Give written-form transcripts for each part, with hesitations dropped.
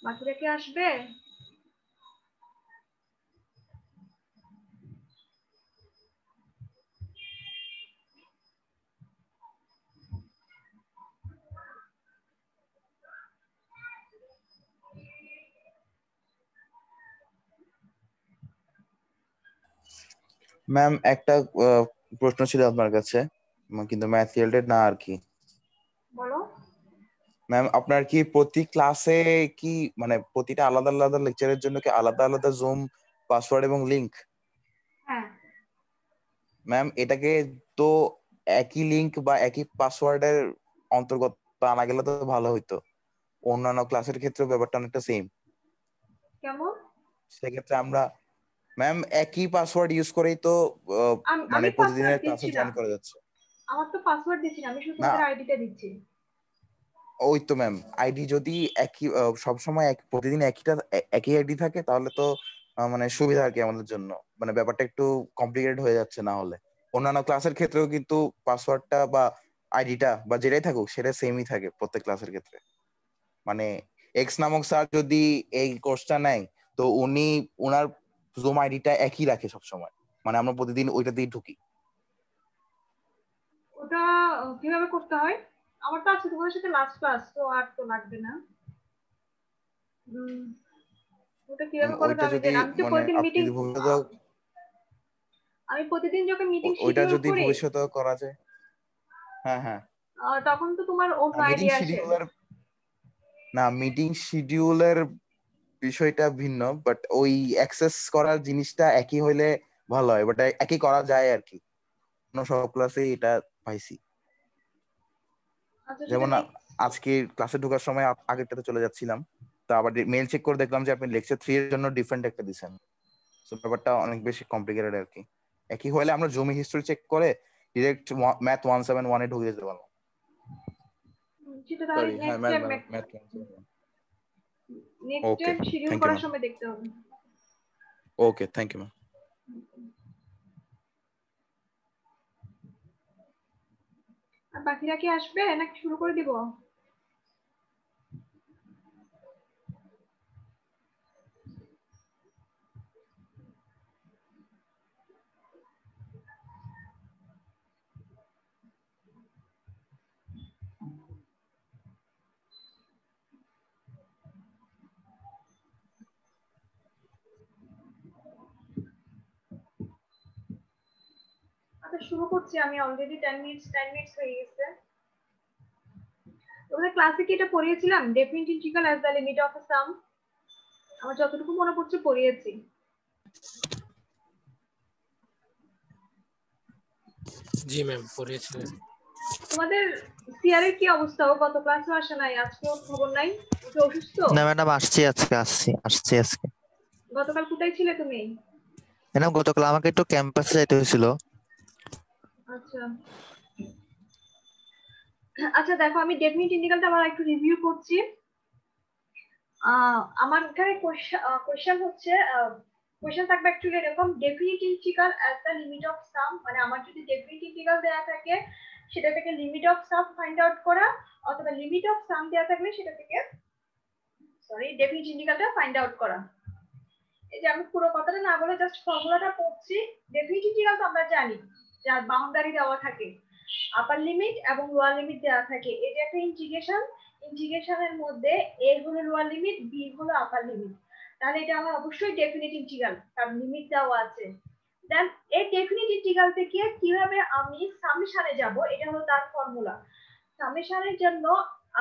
বাকিরা কি আসবে? ম্যাম একটা প্রশ্ন ছিল আপনার কাছে, কিন্তু ম্যাথ রিলেটেড না আর কি। বলো। ম্যাম আপনার কি প্রতি ক্লাসে কি মানে প্রতিটা আলাদা আলাদা লেকচারের জন্য কি আলাদা আলাদা জুম পাসওয়ার্ড এবং লিংক? হ্যাঁ। ম্যাম এটাকে তো একই লিংক বা একই পাসওয়ার্ডের অন্তর্গত আনা গেলে তো ভালো হইতো। অন্যান্য ক্লাসের ক্ষেত্রে ব্যাপারটা অনেকটা সেম। কেমন? সেক্ষেত্রে আমরা ম্যাম একই পাসওয়ার্ড ইউজ করেই তো মানে আমি পাসওয়ার্ড প্রতিদিনের ক্লাসে দিচ্ছি না, জয়েন করা যাচ্ছে। আমার তো পাসওয়ার্ড দিচ্ছি না, আমি শুধু না তোমাদের আইডিটা দিচ্ছি। ওই তো ম্যাম, আইডি যদি একই সবসময় প্রতিদিন একই আইডি থাকে তাহলে তো মানে সুবিধা আর কি আমাদের জন্য। মানে ব্যাপারটা একটু কমপ্লিকেটেড হয়ে যাচ্ছে না হলে। অন্যান্য ক্লাসের ক্ষেত্রেও কিন্তু পাসওয়ার্ডটা বা আইডিটা বা যেটাই থাকুক সেটা সেমই থাকে প্রত্যেক ক্লাসের ক্ষেত্রে। মানে এক্স নামক স্যার যদি এই কোর্সটা নেয় তো উনি ওনার জুম আইডিটা একই রাখে সবসময়, মানে আমরা প্রতিদিন ওইটা দিয়ে ঢুকি। ওটা কিভাবে করতে হয়? আমার তো আছে তোমাদের সাথে লাস্ট ক্লাস, তো আর তো লাগবে না। ওটা কিভাবে করে তো ওইটা আমি যদি জানি, আমি তো মানে প্রতিদিন আপনি মিটিং, যদি ভবিষ্যতে আমি প্রতিদিন যখন মিটিং ওইটা শিডিউল যদি করি ভবিষ্যতে করা যায়। হ্যাঁ হ্যাঁ। তখন তো তোমার অন্য মিটিং আইডিয়া আসে। শিডিউলের না, মিটিং শিডিউলের বিষয়টা ভিন্ন, বাট ওই অ্যাক্সেস করার জিনিসটা একই হইলে ভালো হয়, বাট একই করা যায় আর কি। সব ক্লাসে এটা পাইছি। আচ্ছা সেটা যেমন নেক্সট। আজকে ক্লাসে ঢোকার সময় আগেরটাতে চলে যাচ্ছিলাম, তো আবার মেল চেক করে দেখলাম যে আপনি লেকচার 3 এর জন্য ডিফারেন্ট একটা দিছেন। তো ব্যাপারটা অনেক বেশি কমপ্লিকেটেড আর কি। একই হলে আমরা জমি হিস্ট্রি চেক করে ডিরেক্ট ম্যাথ 171 এ ঢুকে যেতে পারবো। সেটা তাহলে সরি, হ্যাঁ next math time, math 171। Next okay, time schedule thank you করার ম্যাম। সময় দেখতে হবে। Okay, thank you ma'am. আর বাকিরা কি আসবে নাকি শুরু করে দিব? আচ্ছা শুরু করছি আমি, অলরেডি 10 মিনিটস হয়ে গেছে। তোমাদের ক্লাসে কি এটা পড়িয়েছিলাম, definite integral as the limit of a sum? আমার যতটুকু মনে পড়ছে পড়িয়েছি। জি ম্যাম, পড়িয়েছিলেন। তোমাদের সিআর এর কি অবস্থা? ও গত ক্লাসে আসে নাই, আজকেও খবর নাই, ও কি অসুস্থ? না ম্যাডাম, আসছি আজকে। গতকাল কোথায় ছিলে তুমি? ম্যাডাম গতকাল আমাকে একটু ক্যাম্পাসে যেতে হয়েছিল। আচ্ছা আচ্ছা, দেখো আমি ডেফিনিট ইন্টিগ্রালটা আবার একটু রিভিউ করছি। আমার এখানে কোশ্চেন হচ্ছে, কোশ্চেন থাকবে অ্যাকচুয়ালি এরকম, definite integral as the limit of সাম, মানে আমার যদি ডেফিনিট ইন্টিগ্রাল দেওয়া থাকে সেটা থেকে limit of some find out করা, অথবা লিমিট অফ সাম দেওয়া থাকলে সেটা থেকে ডেফিনিট ইন্টিগ্রালটা ফাইন্ড আউট করা। এই যে আমি পুরো কথাটা না বলে জাস্ট ফর্মুলাটা পড়ছি। ডেফিনিট ইন্টিগ্রাল তো আমরা জানি যার বাউন্ডারি দেওয়া থাকে, আপার লিমিট এবং লোয়ার লিমিট দেওয়া থাকে। এই যে একটা ইন্টিগ্রেশনের মধ্যে এ হলো লোয়ার লিমিট, বি হলো আপার লিমিট, তাহলে এটা আমার অবশ্যই ডেফিনিট ইন্টিগ্রাল, কারণ লিমিট দেওয়া আছে। দেন এই ডেফিনিট ইন্টিগ্রাল থেকে কিভাবে আমি সামেশনে যাব, এটা হলো তার ফর্মুলা। সামেশনের জন্য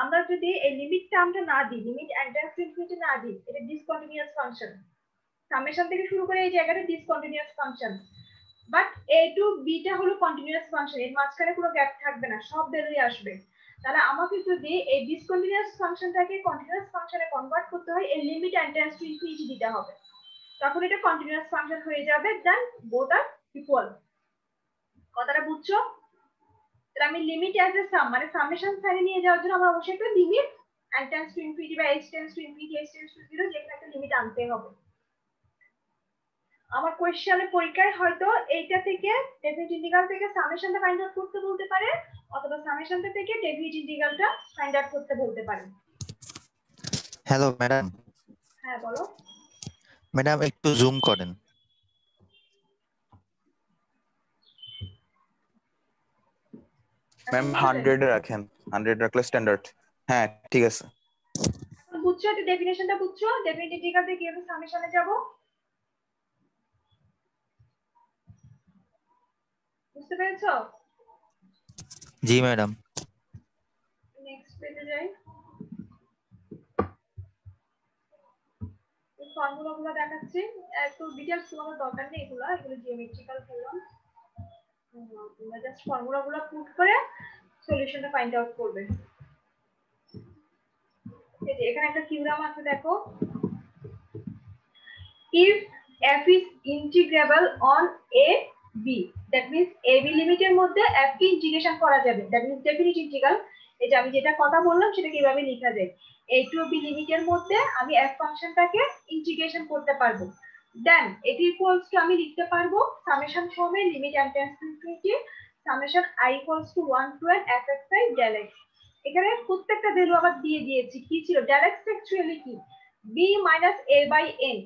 আমরা যদি এই লিমিট টার্মটা না দিই, লিমিট এন্টারস ইনফিনিটি না দিই, এটা ডিসকন্টিনিউয়াস ফাংশন। সামেশন থেকে শুরু করে এই জায়গাটা discontinuous function, but A to B টা হলো কন্টিনিউয়াস ফাংশন, এর মাঝখানে কোনো গ্যাপ থাকবে না, সব ভ্যালুই আসবে। তাহলে আমাকে যদি এই ডিসকন্টিনিউয়াস ফাংশনটাকে কন্টিনিউয়াস ফাংশনে কনভার্ট করতে হয়, এই limit n tends to infinity দিতে হবে, তখন এটা কন্টিনিউয়াস ফাংশন হয়ে যাবে। Then both are equal. কথাটা বুঝছো? তাহলে আমি লিমিট অ্যাজ এ সাম, মানে সামেশন সাইনে নিয়ে যাওয়ার জন্য আমার অবশ্যই একটা limit n tends to infinity বা h tends to infinity, h tends to 0, যেখানে একটা লিমিট আনতে হবে। আমার কোশ্চেনে পরীক্ষায় হয়তো এইটা থেকে ডেফিনিট ইন্টিগ্রাল থেকে সামেশনটা ফাইন্ড আউট করতে বলতে পারে, অথবা সামেশনটা থেকে ডেফিনিট ইন্টিগ্রালটা ফাইন্ড আউট করতে বলতে পারে। Hello madam. হ্যাঁ বলো। ম্যাডাম একটু জুম করেন। ম্যাম 100 এ রাখেন, 100 রাখলে স্ট্যান্ডার্ড। হ্যাঁ ঠিক আছে। এখন বুঝছো, একটু ডেফিনেশনটা বুঝছো, ডেফিনিট ইন্টিগ্রাল থেকে কিভাবে সামেশনে যাব? বুঝতে পেরেছো? জি ম্যাডাম। নেক্সট পেজে যাই। ফর্মুলা গুলো দেখাচ্ছি, একটু ডিটেইলস তোমাদের দরকার নেই, এগুলো জিওমেট্রিক্যাল করলাম। তোমরা জাস্ট ফর্মুলা গুলো পুট করে সলিউশনটা ফাইন্ড আউট করবে। এই যে এখানে একটা থিওরাম আছে দেখো, if f is integrable on a b, that means a b লিমিটের মধ্যে f কে ইন্টিগ্রেশন করা যাবে, that means ডেফিনিট ইন্টিগ্রাল। এই যে আমি যেটা কথা বললাম সেটা কিভাবে লেখা যায়, a to b লিমিটের মধ্যে আমি f ফাংশনটাকে ইন্টিগ্রেশন করতে পারবো। দেন এটি ইকুয়ালস টু আমি লিখতে পারবো সামেশন ফর্মে limit m tends to infinity summation i equals to 1 to n fxi del x। এখানে প্রত্যেকটা ভ্যালু আবার দিয়ে দিয়েছি, কি ছিল del x অ্যাকচুয়ালি কি b minus a by n।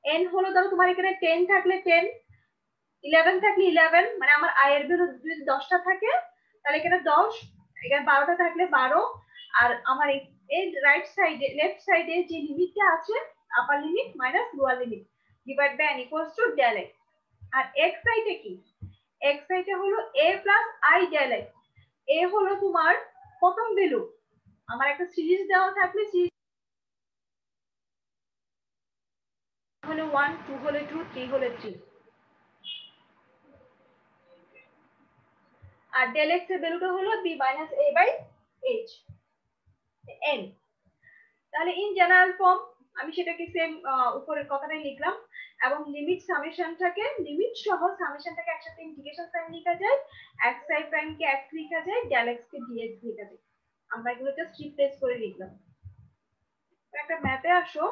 n হলো ধরো তোমার এখানে 10 থাকলে 10, 11 থাকলে 11, মানে আমার i এর ভ্যালু যদি 10টা থাকে তাহলে এখানে 10, এখানে 12টা থাকলে 12, আর আমার এই রাইট সাইডে লেফট সাইডে যে লিমিটটা আছে upper limit minus lower limit divide by n equals to del x। আর x সাইডে কি, x সাইডে হলো a plus i del x। a হলো তোমার প্রথম ভ্যালু, আমার একটা সিরিজ দেওয়া থাকলে সিরিজ হলো 1, 2 হলে 2, 3 হলে 3। আর del x এর ভ্যালুটা হলো b minus a by h n। তাহলে ইন জেনারেল ফর্ম আমি সেটাকে সেম উপরের কথাটাই লিখলাম, এবং লিমিট সামেশনটাকে লিমিট সহ সামেশনটাকে একসাথে ইন্টিগ্রেশন সাইন লেখা যায়, x i prime K x লেখা যায়, del x কে dx লেখা যায়। আমরা এগুলো জাস্ট রিপ্লেস করে লিখলাম। একটা ম্যাথে আসো,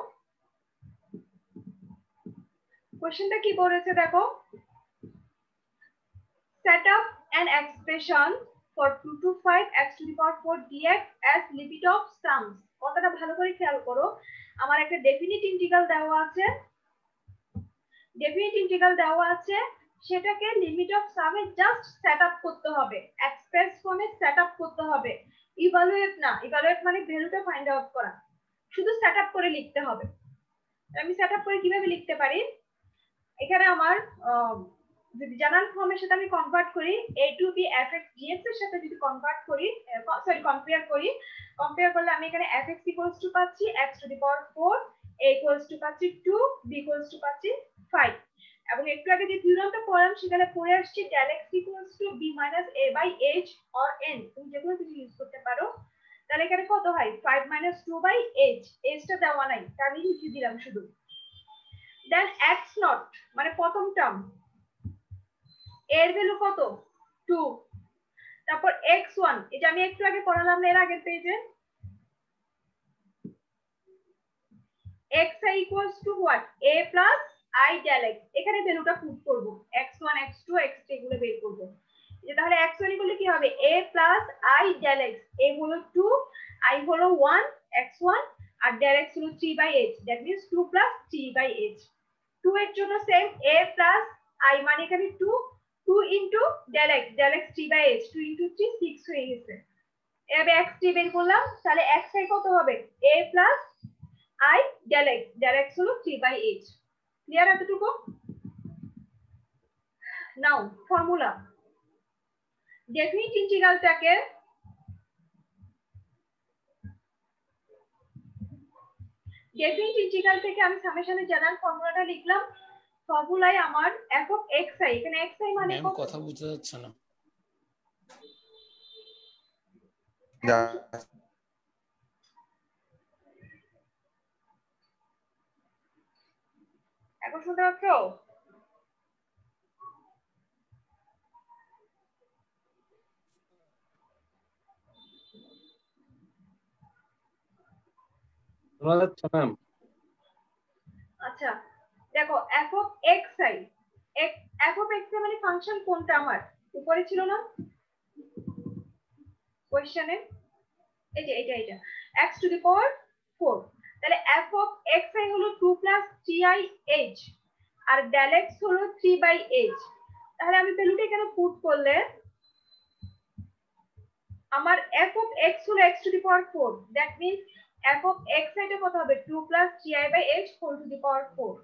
কোশ্চেনটা কি বলেছে দেখো, set up an expression for 2 to 5 x to the power 4 dx as limit of sums। কথাটা ভালো করে খেয়াল করো, আমার একটা ডেফিনিট ইন্টিগ্রাল দেওয়া আছে, ডেফিনিট ইন্টিগ্রাল দেওয়া আছে, সেটাকে limit of same just set up করতে হবে, এক্সপ্রেস ফর্মে সেট আপ করতে হবে, ইভালুয়েট না। ইভালুয়েট মানে ভ্যালুটা ফাইন্ড আউট করা, শুধু সেট আপ করে লিখতে হবে। আমি সেট আপ করে কিভাবে লিখতে পারি, এখানে আমার যদি জেনারেল ফর্মের সাথে আমি কনভার্ট করি, a to b fx dx এর সাথে যদি কনভার্ট করি, কম্পেয়ার করি, কম্পেয়ার করলে আমি এখানে fx ইকুয়ালস টু পাচ্ছি x two the power 4, a equals to পাচ্ছি 2, b ইকুয়ালস টু পাচ্ছি 5। এবং একটু আগে যে থিওরামটা পড়লাম সেখানে পড়ে আসছে del x equals to b minus a by h or n, তুমি যে কোনো কিছু ইউজ করতে পারো। তাহলে এখানে কত হয় 5 minus 2 by h, h টা দেওয়া নাই তা আমি লিখে দিলাম শুধু। দেন x নট মানে প্রথম টার্ম, এর ভ্যালু কত 2, তারপর x1, এটা আমি একটু আগে পড়ালাম এর আগের পেজে, xi equals to what a plus i del x। এখানে ভ্যালুটা পুট করব, x1 x2 x3 এগুলো বের করব। যে তাহলে x1 করলে কি হবে a plus i del x, a হলো 2, i হলো 1, x1, আর del x হলো 3 by h, that means 2 plus 3 by h। 2 এর জন্য সেম a plus i মানে এখানে 2, 2 into del x 3 by h, 2 into 3 6 হয়ে গেছে। এভাবে x3 বের করলাম, তাহলে xi কত হবে a plus i del x হলো 3 by h। ক্লিয়ার এতটুকু? নাও ফর্মুলা, ডেফিনিট ইন্টিগ্রালটাকে ডেফিনিট ইন্টিগ্রাল থেকে আমি সামেশনের জেনারেল ফর্মুলাটা লিখলাম। ফর্মুলায় আমার f of xi, এখানে xi মানে ম্যাম কত, কথা বুঝতে যাচ্ছে না। এখন শুনতে পাচ্ছো? শোনা যাচ্ছে ম্যাম? আচ্ছা দেখো f of xi f of xi মানে ফাংশন কোনটা আমার উপরে ছিল না কোশ্চেনে এই যে এটা x to the power 4 তাহলে f of xi হলো 2 plus 3i h আর del x হলো 3/h তাহলে আমি ভ্যালুটা এখানে পুট করলে আমার f of x হলো x to the power 4 that means f of xi টা কত হবে 2 plus 3i/h whole to the power 4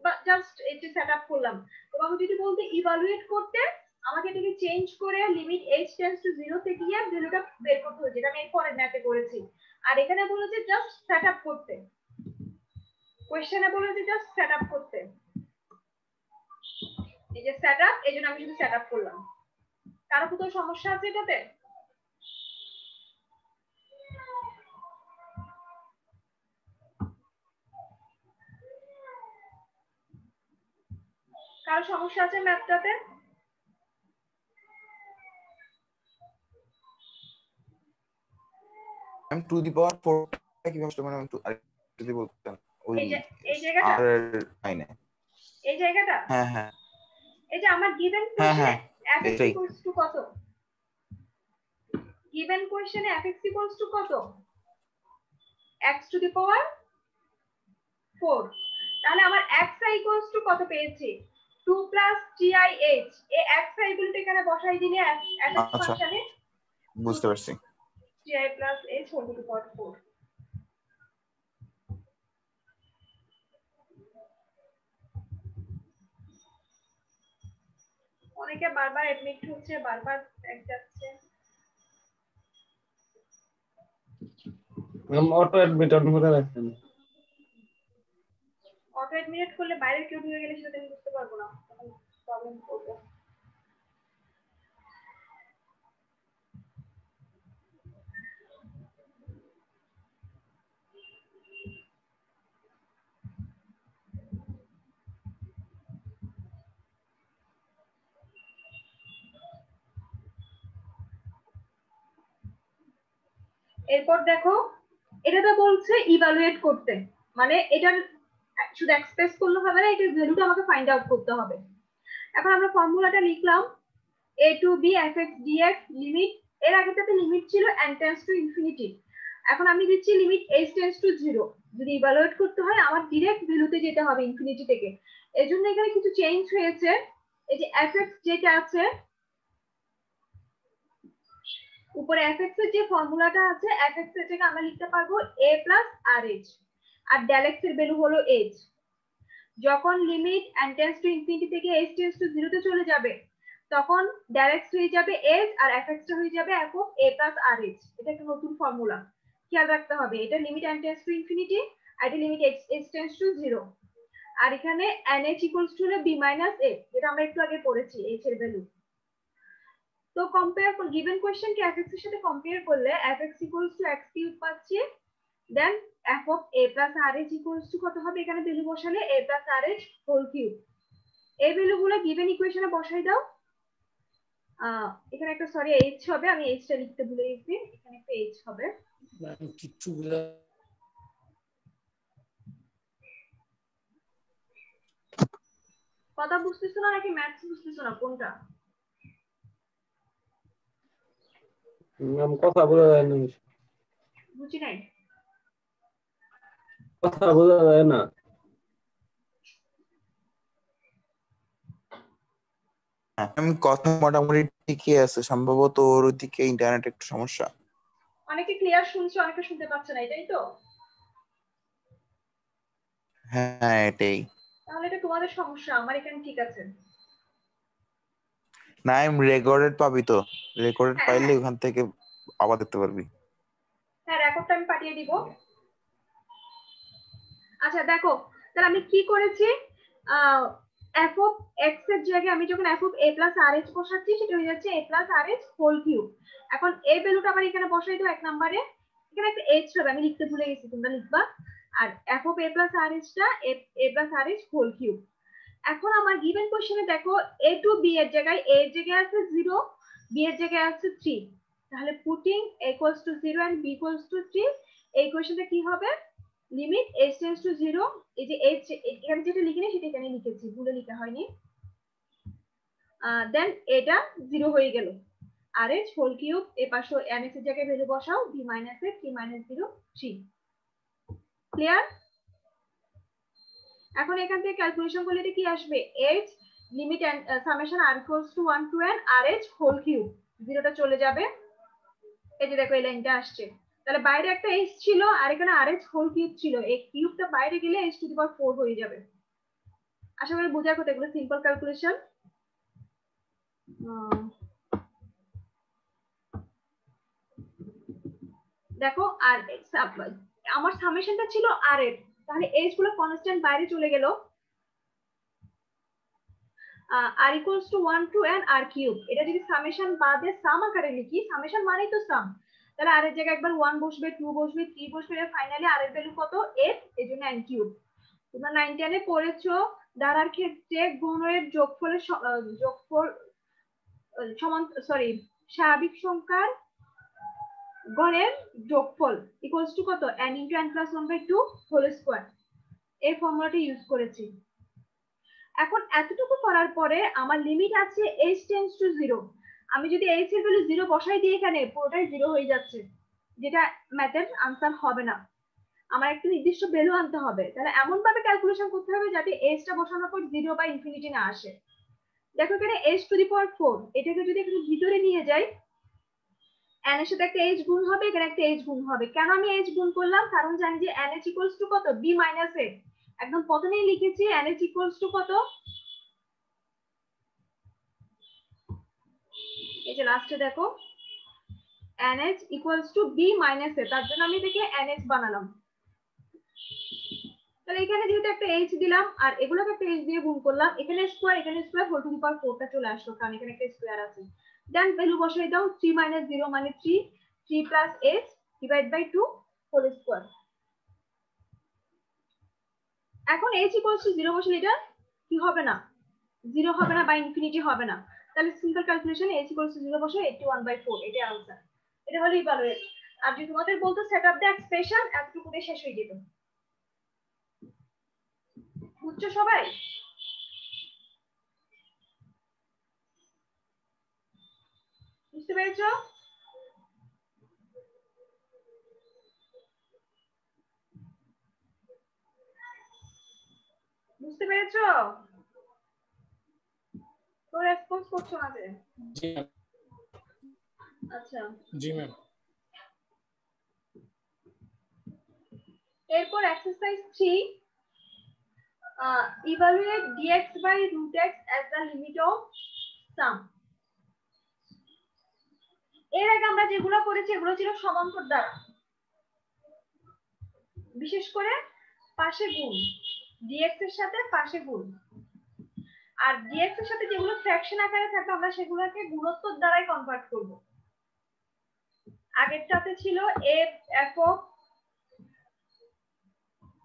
but just এটা সেটআপ করলাম তোমাকে যদি বলতে ইভালুয়েট করতে আমাকে এটাকে চেঞ্জ করে লিমিট h টেন্ডস টু 0 থেকে গিয়ে ভ্যালুটা বের করতে হবে যেটা আমি পরের ম্যাথে করেছি আর এখানে বলেছে জাস্ট সেটআপ করতে কোশ্চেনে বলেছে জাস্ট সেটআপ করতে এই যে সেটআপ এজন্য আমি শুধু সেটআপ করলাম কারো কোথাও সমস্যা আছে এটাতে কারো সমস্যা আছে ম্যাথটাতে আমি টু দি পাওয়ার 4 কি কষ্ট মানে একটু যদি বলতেন ওই এই জায়গাটা আর লাইনে এই জায়গাটা হ্যাঁ এই যে আমার গিভেন হ্যাঁ fx equals to কত গিভেন কোশ্চেনে fx equals to কত x to the power 4 তাহলে আমার xi equals to কত পেয়েছি 2 plus 3i h এই xi গুলোকে এখানে বসাই দিলে fx ফাংশনে বুঝতে পারছি 3i plus h whole to the power 4 অনেকে বারবার অ্যাডমিট হচ্ছে বারবার ব্যাক যাচ্ছে ম্যাম অটো অ্যাডমিট অন করে রাখেন অটো অ্যাডমিট করলে বাইরে কেউ ঢুকে গেলে সেটা আমি বুঝতে পারবো না তখন প্রবলেম করবে এরপর দেখো এটা তো বলছে ইভালুয়েট করতে মানে এটার শুধু এক্সপ্রেস করলে হবে না এটার ভ্যালুটা আমাকে ফাইন্ড আউট করতে হবে এখন আমরা ফর্মুলাটা লিখলাম a to b fx dx limit এর আগেটাতে লিমিট ছিল n টেন্ডস টু ইনফিনিটি এখন আমি দিচ্ছি লিমিট h টেন্ডস টু 0 যদি ইভালুয়েট করতে হয় আমার ডাইরেক্ট ভ্যালুতে যেতে হবে ইনফিনিটি থেকে এজন্য এখানে কিছু চেঞ্জ হয়েছে এই যে fx যেটা আছে উপরে fx এর যে ফর্মুলাটা আছে fx এর জায়গায় আমরা লিখতে পারবো a rh আর del x এর ভ্যালু হলো h যখন limit n tends to infinity থেকে h টেন্ডস টু 0 তে চলে যাবে তখন del x হয়ে যাবে h আর fx টা হয়ে যাবে f of a rh এটা একটা নতুন ফর্মুলা খেয়াল রাখতে হবে এটা limit n tends to infinity আর এটা লিমিট h টেন্ডস টু 0 আর এখানে nh equals to b minus a এটা আমরা একটু আগে পড়েছি h এর ভ্যালু তো কম্পেয়ার গিভেন কোশ্চেন কে fx এর সাথে কম্পেয়ার করলে fx equals to x cube পাচ্ছি দেন f of a rh equals to কত হবে এখানে ভ্যালু বসালে a rh হোল কিউব এই ভ্যালুগুলো গিভেন ইকুয়েশনে বসাই দাও এখানে একটা সরি h হবে আমি h টা লিখতে ভুলে গেছি এখানে একটা h হবে কিছু কথা বুঝতেছো না নাকি ম্যাথস বুঝতেছো না কোনটা ম্যাম কথা বলা যায় না বুঝি নাই কথা বলা যায় না আমি কথা মোটামুটি ঠিকই আছে সম্ভবত ওর ওদিকে ইন্টারনেট একটু সমস্যা অনেকে ক্লিয়ার শুনছে অনেকে শুনতে পাচ্ছে না এটাই তো হ্যাঁ এটাই তাহলে এটা তোমাদের সমস্যা আমার এখানে ঠিক আছে না আমি রেকর্ডেড পাবি তো রেকর্ডেড পাইলে ওখান থেকে আবার দেখতে পারবি হ্যাঁ রেকর্ডটা আমি পাঠিয়ে দিব আচ্ছা দেখো তাহলে আমি কি করেছি f of x এর জায়গায় আমি যখন f of a plus rh বসাচ্ছি সেটা হয়ে যাচ্ছে a plus rh whole cube এখন এই ভ্যালুটা আবার এখানে বসাই দাও এক নম্বরে এখানে একটা h হবে আমি লিখতে ভুলে গেছি তোমরা লিখবা আর f of a plus rh টা a plus rh whole cube এখন আমার গিভেন কোশ্চেনে দেখো a to b এর জায়গায় a এর জায়গায় আছে 0 b এর জায়গায় আছে 3 তাহলে putting a equals to 0 and b equals to 3 এই কোশ্চেনটা কি হবে লিমিট h টেন্ডস টু 0, এই যে h এখানে যেটা লিখিনি সেটা এখানে লিখেছি, ভুলে লিখা হয়নি। দেন এটা 0 হয়ে গেল। RH হোল কিউব এর পাশে ns এর জায়গায় ভ্যালু বসাও, b - a 3 - 0 3। ক্লিয়ার? এখন এখান থেকে ক্যালকুলেশন করলে এটা কি আসবে? h limit summation r equals to 1 to n rh whole cube, 0টা চলে যাবে। এই যে দেখো এই লাইনটা আসছে। তাহলে বাইরে একটা h ছিল আর এখানে rh হোল কিউব ছিল, এই কিউবটা বাইরে গেলে h টু দি পাওয়ার 4 হয়ে যাবে। আশা করি বোঝার কথা, এগুলো সিম্পল ক্যালকুলেশন। দেখো আর আমার সামেশনটা ছিল r এর, তাহলে h গুলো কনস্ট্যান্ট বাইরে চলে গেল। r equals to 1 to n r cube, এটা যদি সামেশন বাদে সাম আকারে লিখি, সামেশন মানেই তো সাম, তাহলে r এর জায়গায় একবার 1 বসবে, 2 বসবে, 3 বসবে, ফাইনালি r এর ভ্যালু কত? 8, এজন্য n কিউব। তোমরা 9 10 এ পড়েছো দ্বারার ক্ষেত্রে গুণের যোগফলের যোগফল সমান, সরি, স্বাভাবিক সংখ্যার গণের যোগফল ইকুয়ালস টু কত? n * n + 1/2 whole square. এই ফর্মুলাটি ইউজ করেছি। এখন এতটুকু করার পরে আমার লিমিট আছে h টেন্ডস টু 0। আমি যদি h এর ভ্যালু 0 বসাই দিই, এখানে পুরোটাই 0 হয়ে যাচ্ছে, যেটা ম্যাথের আনসার হবে না। আমার একটা নির্দিষ্ট ভ্যালু আনতে হবে, তাহলে এমন ভাবে ক্যালকুলেশন করতে হবে যাতে h টা বসানোর পর 0 বা ইনফিনিটি না আসে। দেখো এখানে h টু দি পাওয়ার 4, এটাকে যদি একটু ভিতরে নিয়ে যাই, n এর সাথে একটা h গুণ হবে, এখানে একটা h গুণ হবে। কেন আমি h গুণ করলাম? কারণ জানি যে nh ইকুয়ালস টু কত? b - a। একদম প্রথমেই লিখেছি nh ইকুয়ালস টু কত? এই যে লাস্টে দেখো nh equals to b - a, তার জন্য আমি এটাকে nh বানালাম। তাহলে এখানে যেহেতু একটা h দিলাম আর এগুলোকে একটা h দিয়ে গুণ করলাম, এখানে স্কয়ার হোল টু দি পাওয়ার 4 টা চলে আসলো, কারণ এখানে একটা স্কয়ার আছে। দেন ভ্যালু বসাই দাও, 3 - 0 মানে 3, 3 + h divide by 2 whole square. এখন h ইকুয়ালস টু 0 বসলে এটা কি হবে না? 0 হবে না বা ইনফিনিটি হবে না। তাহলে simple calculation, h equals to 0 বসে 81/4, এটাই আনসার। এটা হলো ইভালুয়েট। আর যদি তোমাদের বলতো সেট আপ দ্য এক্সপ্রেশন, এতটুকু দিয়ে শেষ হয়ে যেত। বুঝছো সবাই? বুঝতে পেরেছো? বুঝতে পেরেছো? তো রেসপন্স করছো না যে? জি ম্যাম। আচ্ছা, জি ম্যাম। এরপর exercise 3, evaluate dx by root x as the limit of sum. এর আগে আমরা যেগুলো করেছি এগুলো ছিল সমান্তর দ্বারা, বিশেষ করে পাশে গুণ, dx এর সাথে পাশে গুণ। আর dx এর সাথে যেগুলো ফ্র্যাকশন আকারে থাকে আমরা সেগুলোকে গুণোত্তর দ্বারাই কনভার্ট করব। আগেরটাতে ছিল a f,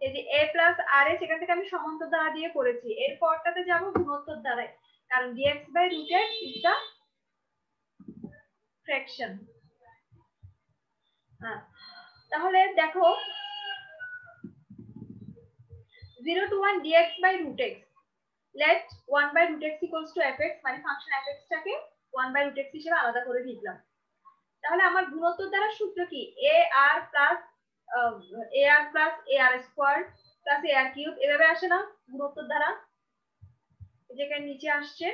এই যে a প্লাস r h, এখান থেকে আমি সমান্তর দ্বারা দিয়ে করেছি। এর পরটাতে যাব গুণোত্তর দ্বারাই, কারণ dx by root x is the fraction। তাহলে দেখো 0 to 1 dx by root x, let 1 by root x equals to fx, মানে ফাংশন fx টাকে 1 by root x হিসেবে আলাদা করে লিখলাম। তাহলে আমার গুণোত্তর দ্বারা সূত্র কি? ar plus ar squared plus ar cube, এভাবে আসে না গুণোত্তর দ্বারা? যেখানে নিচে আসছে।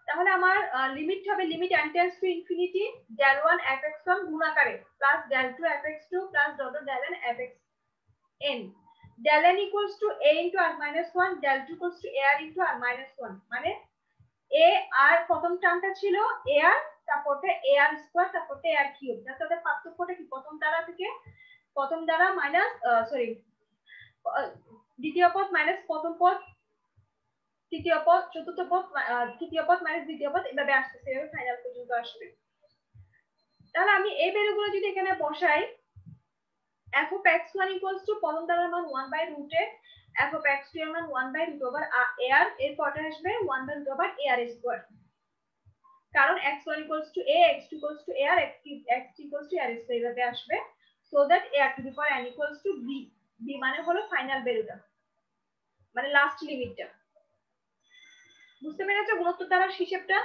তাহলে আমার লিমিট হবে limit n tends to infinity del 1 fx1 গুণ আকারে plus del 2 fx2 plus dot del n fxn, del n equals to a into r minus 1, del 2 equals to ar into r minus 1, মানে a r প্রথম টার্মটা ছিল ar, তারপরে ar square, তারপরে ar cube. তাহলে পার্থক্যটা কি? প্রথম দ্বারা মাইনাস, সরি, দ্বিতীয় পদ মাইনাস প্রথম পদ, তৃতীয় পদ, চতুর্থ পদ, তৃতীয় পদ মাইনাস দ্বিতীয় পদ, এভাবে আসতেছে, এভাবে ফাইনাল পর্যন্ত আসবে। তাহলে আমি এই ভ্যালুগুলো যদি এখানে বসাই, f of x1 equals to প্রথম দ্বারার মান 1 by root x, f of x2 এর মান 1 by root over ar, এর পরে আসবে 1 by root over ar square, কারণ x1 equals to a, x2 equals to ar, x3 equals to ar square, এভাবে আসবে। So so that a to the power n equals to b, b মানে হলো final ভ্যালুটা, মানে last লিমিটটা। বুঝতে পেরেছো গুণোত্তর দ্বারা হিসেবটা?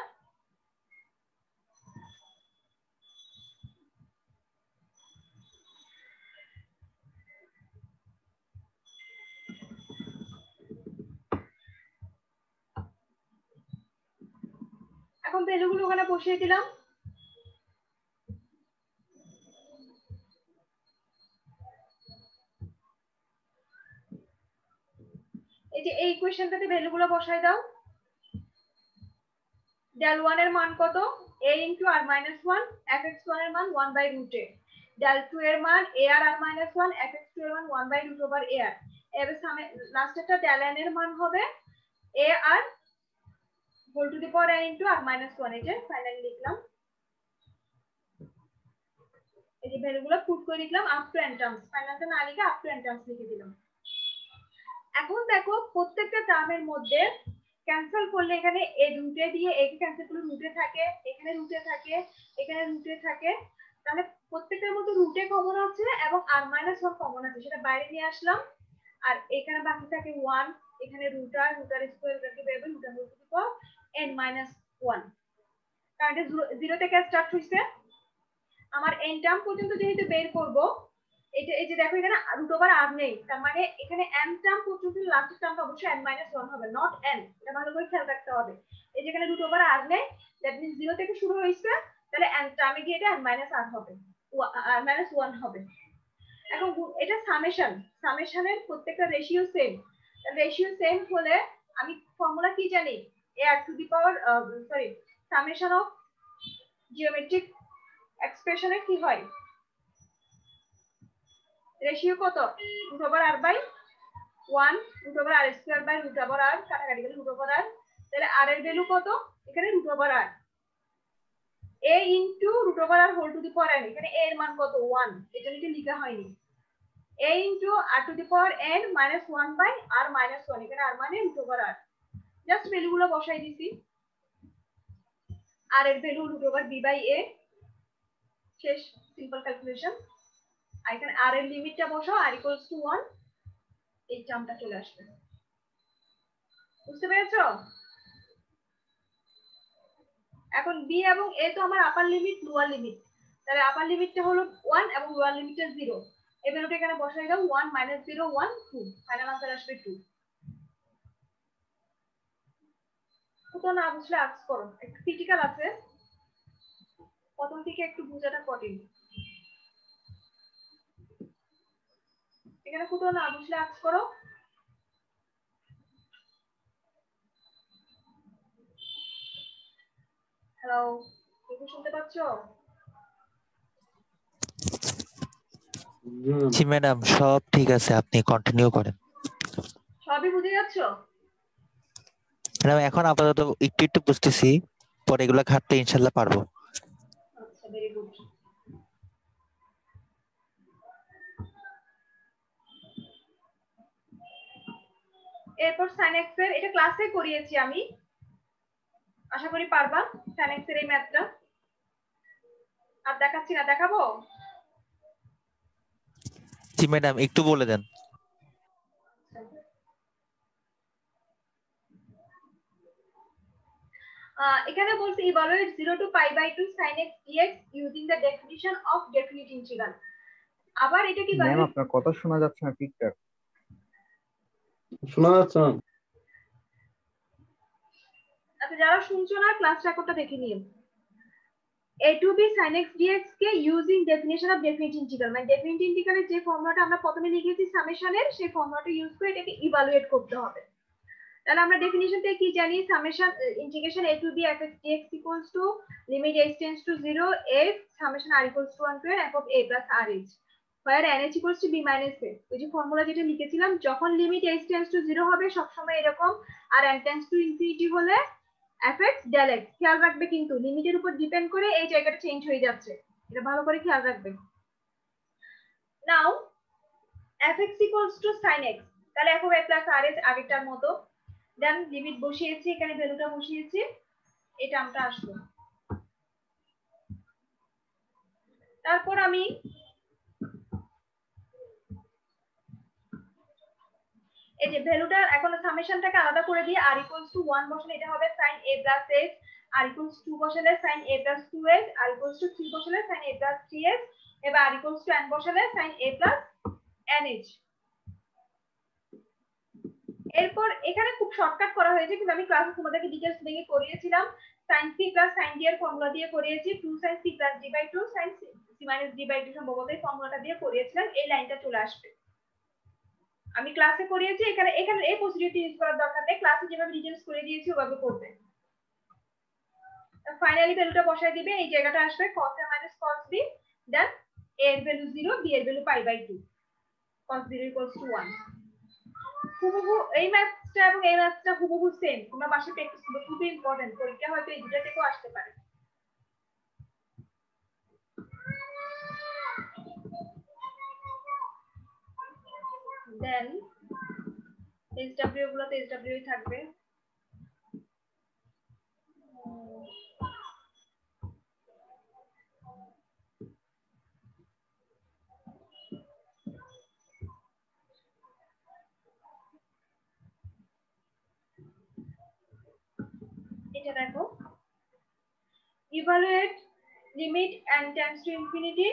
এখন ভ্যালুগুলো ওখানে বসিয়ে দিলাম। এই যে এই ইকুয়েশনটাতে ভ্যালুগুলো বসাই দাও। del 1 এর মান কত? a into r minus 1, fx1 এর মান 1 by root a। del 2 এর মান ar r minus 1, fx2 এর মান 1 by root over ar। এর সামনে লাস্টেরটা del n এর মান হবে ar whole to the power n into r minus 1। এই যে ফাইনালি লিখলাম, এই যে ভ্যালুগুলো পুট করে দিলাম আপ টু n টার্মস, ফাইনালটা না লিখে আপ টু n টার্মস লিখে দিলাম। এখন দেখো প্রত্যেকটা টার্মের মধ্যে ক্যান্সেল করলে এখানে এ রুটে দিয়ে এ কে ক্যান্সেল করলে রুটে থাকে, এখানে রুটে থাকে, এখানে রুটে থাকে, তাহলে প্রত্যেকটার মধ্যে রুটে কমন আছে এবং r - 1 কমন আছে, সেটা বাইরে নিয়ে আসলাম। আর এখানে বাকি থাকে 1, এখানে রুটার স্কয়ার রেখে বের হবে rotor two the power n - 1। কারণ এটা 0 থেকে স্টার্ট হইছে, আমার n টার্ম পর্যন্ত যেহেতু বের করব, এটা এই যে দেখো এখানে রুট ওভার r নেই, তার মানে এখানে n টার্ম পর্যন্ত লাস্ট টার্মটা অবশ্যই n - 1 হবে, নট n। এটা ভালো করে খেয়াল রাখতে হবে। এই যে এখানে রুট ওভার r নেই, দ্যাট মিন্স 0 থেকে শুরু হইছে, তাহলে n টার্মে গিয়ে এটা n - r হবে, r - 1 হবে। এখন এটা সামেশনের প্রত্যেকটা রেশিও সেম। রেশিও সেম হলে আমি ফর্মুলা কি জানি? a r to the power summation of geometric এক্সপ্রেশনে কি হয়? রেশিও কত? Root over r by 1 root over r square by root over r, কাটাকাটি গেলে রুট ওভার r। তাহলে r এর ভ্যালু কত? এখানে root over r, a into root over r whole to the power n। এখানে a এর মান কত? 1, এটা নিচে লেখা হয়নি। a into r to the power n minus 1 by r minus 1, এখানে r মানে রুট ওভার r। জাস্ট ভ্যালুগুলো বসাই দিছি। r এর value root over b by a, শেষ সিম্পল ক্যালকুলেশন। আর এখানে r এর লিমিটটা বসাও, r ইকুয়ালস টু 1, এই টার্মটা চলে আসবে। বুঝতে পেরেছো? এখন b এবং a তো আমার আপার লিমিট লোয়ার লিমিট, তাহলে আপার লিমিটটা হলো 1 এবং লোয়ার লিমিটটা 0। এই ভ্যালুটা এখানে বসাই দাও, 1 - 0 1 2, ফাইনাল আনসার আসবে 2। তো না বুঝলে আস্ক করো, একটু ক্রিটিক্যাল আছে, প্রথম থেকে একটু বোঝাটা কঠিন। এখানে কোথাও না বুঝলে আস্ক করো। হ্যালো, তুমি শুনতে পাচ্ছ? জি ম্যাডাম, সব ঠিক আছে, আপনি কন্টিনিউ করেন। সবই বুঝে যাচ্ছ? ম্যাডাম এখন আপাতত একটু একটু বুঝতেছি, পরে এগুলো ঘাটতে ইনশাল্লাহ পারবো। আচ্ছা, ভেরি গুড। এরপর sin x এর, এটা ক্লাসে করিয়েছি আমি, আশা করি পারবা sin x এর এই ম্যাথটা। আর দেখাচ্ছি না, দেখাবো? জি ম্যাডাম, একটু বলে দেন। এখানে বলছে evaluate 0 to pi by 2 sin x dx using the definition of definite integral। আবার এটা কি ম্যাম আপনার কথা শোনা যাচ্ছে না ঠিকঠাক। শোনা যাচ্ছে না? আচ্ছা, যারা শুনছো না ক্লাস রেকর্ডটা দেখে নিও। a to b sin x dx K using definition of definite integral, মানে ডেফিনিট ইন্টিগ্রালের যে ফর্মুলাটা আমরা প্রথমে লিখেছি সামেশনের, সেই ফর্মুলাটা ইউজ করে এটাকে ইভালুয়েট করতে হবে। তাহলে আমরা ডেফিনিশন থেকে কি জানি? Summation integration a to b fx dx equals to limit h tends to 0 f summation r equals to 1 to f of a plus rh where nh equals to b minus a। ওই যে formula যেটা লিখেছিলাম, যখন limit h tends to 0 হবে সবসময় এরকম, আর n tends to infinity হলে fx del x। খেয়াল রাখবে কিন্তু লিমিটের উপর ডিপেন্ড করে এই জায়গাটা চেঞ্জ হয়ে যাচ্ছে, এটা ভালো করে খেয়াল রাখবে। নাও fx equals to sin x, তাহলে f of a plus rh আগেরটার মতো, দেন লিমিট বসিয়েছি, এখানে ভ্যালুটা বসিয়েছি, এই টার্মটা আসলো। তারপর আমি এই যে ভ্যালুটা এখন সামেশনটাকে আলাদা করে দিয়ে r equals to 1 বসালে এটা হবে sin a plus h, r equals to 2 বসালে sin a plus 2h, r equals to 3 বসালে sin a plus 3h, এবার r equals to n বসালে sin a plus nh। এরপর এখানে খুব শর্টকাট করা হয়েছে, কিন্তু আমি ক্লাসে তোমাদেরকে ডিটেইলস ভেঙে করিয়েছিলাম। sin c plus sin d এর ফর্মুলা দিয়ে করিয়েছি, 2 sin c plus d by 2 sin c minus d by 2 সম্ভবত এই ফর্মুলাটা দিয়ে করিয়েছিলাম। এই লাইনটা চলে আসবে, আমি ক্লাসে করিয়েছি। এখানে এই প্রসিডিউরটি ইউজ করার দরকার নেই, ক্লাসে যেভাবে ডিটেইলস করে দিয়েছি ওভাবে করবে। ফাইনালি ভ্যালুটা বসায় দিবে, এই জায়গাটা আসবে cos a minus cos b, then a এর ভ্যালু 0, b এর value pi by 2, cos 0 equals to 1। হুবহু এই ম্যাথটা এবং এই ম্যাথটা হুবহু সেম, তোমরা বাসায় প্র্যাকটিস করবে, খুবই ইম্পর্টেন্ট, পরীক্ষা হয়তো এই দুটো থেকেও আসতে পারে। দেন SW গুলোতে SW থাকবে। এটা দেখো, evaluate limit n tends to infinity